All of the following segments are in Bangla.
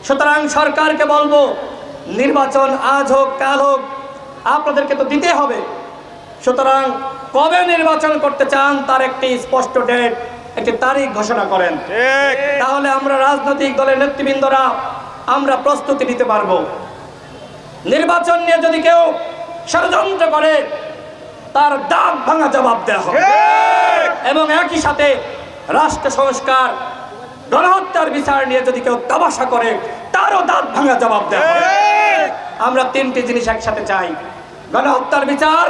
সুতরাং সরকারকে বলবো, নির্বাচন আজ হোক কাল হোক আপনাদেরকে তো দিতে হবে। সুতরাং কবে নির্বাচন করতে চান তার একটি স্পষ্ট ডেট, একটি তারিখ ঘোষণা করেন। তাহলে আমরা রাজনৈতিক দলের নেতৃবৃন্দরা আমরা প্রস্তুতি নিতে পারবো। নির্বাচন নিয়ে যদি কেউ ষড়যন্ত্র করে তার দাঁত ভাঙা জবাব দেওয়া হবে এবং একই সাথে রাষ্ট্র সংস্কার, গণহত্যার বিচার নিয়ে যদি কেউ তামাশা করে তারও দাঁত ভাঙা জবাব দেওয়া হবে। আমরা তিনটি জিনিস একসাথে চাই: গণহত্যার বিচার,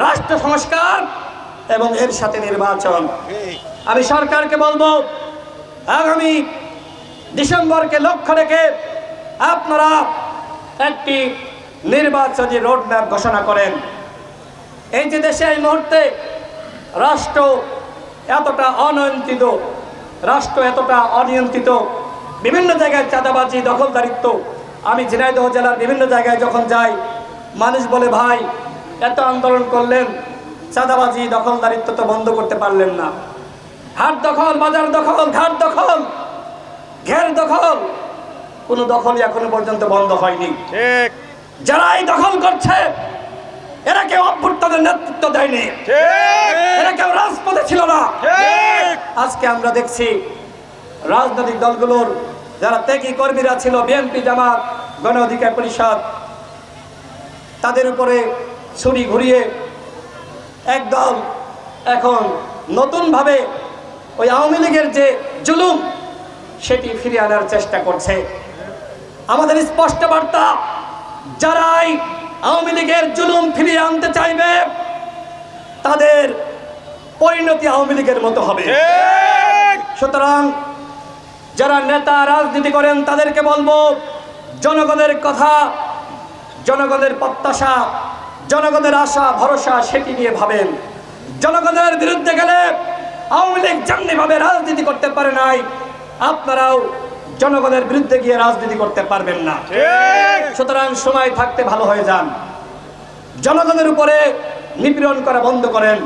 রাষ্ট্র সংস্কার এবং এর সাথে নির্বাচন। আমি সরকারকে বলবো, আগামী ডিসেম্বরকে লক্ষ্য রেখে আপনারা একটি নির্বাচনী রোডম্যাপ ঘোষণা করেন। এই যে দেশে এই মুহূর্তে রাষ্ট্র এতটা অনিয়ন্ত্রিত, বিভিন্ন জায়গায় চাঁদাবাজি, দখলদারিত্ব। আমি ঝিনাইদহ জেলার বিভিন্ন জায়গায় যখন যাই, মানুষ বলে, ভাই এত আন্দোলন করলেন, চাঁদাবাজি দখলদারিত্ব তো বন্ধ করতে পারলেন না। হাট দখল, বাজার দখল, ঘাট দখল, ঘের দখল, কোনো দখলই এখনো পর্যন্ত বন্ধ হয়নি। যারা এই দখল করছে এরা কেউ অভ্যুত্থানের নেতৃত্ব দেয়নি, এরা কেউ রাজপথে ছিল না। আজকে আমরা দেখছি রাজনৈতিক দলগুলোর যারা ত্যাগী কর্মীরা ছিল, বিএনপি, জামাত, গণ অধিকার পরিষদ, তাদের উপরে ছুরি ঘুরিয়ে একদল এখন নতুনভাবে ওই আওয়ামী লীগের যে জুলুম সেটি ফিরিয়ে আনার চেষ্টা করছে। আমাদের স্পষ্ট বার্তা, যারাই আওয়ামী লীগের জুলুম ফিরিয়ে আনতে চাইবে তাদের পরিণতি আওয়ামী লীগের মতো হবে। সুতরাং যারা নেতা রাজনীতি করেন তাদেরকে বলবো, জনগণের কথা, জনগণের প্রত্যাশা, জনগণের আশা ভরসা সেটি নিয়ে ভাবেন। জনগণের বিরুদ্ধে গেলে আওয়ামী লীগ যেমনিভাবে রাজনীতি করতে পারে নাই, আপনারাও জনগণের বিরুদ্ধে গিয়ে রাজনীতি করতে পারবেন না। সুতরাং সময় থাকতে ভালো হয়ে যান, জনগণের উপরে নিপীড়ন করা বন্ধ করেন।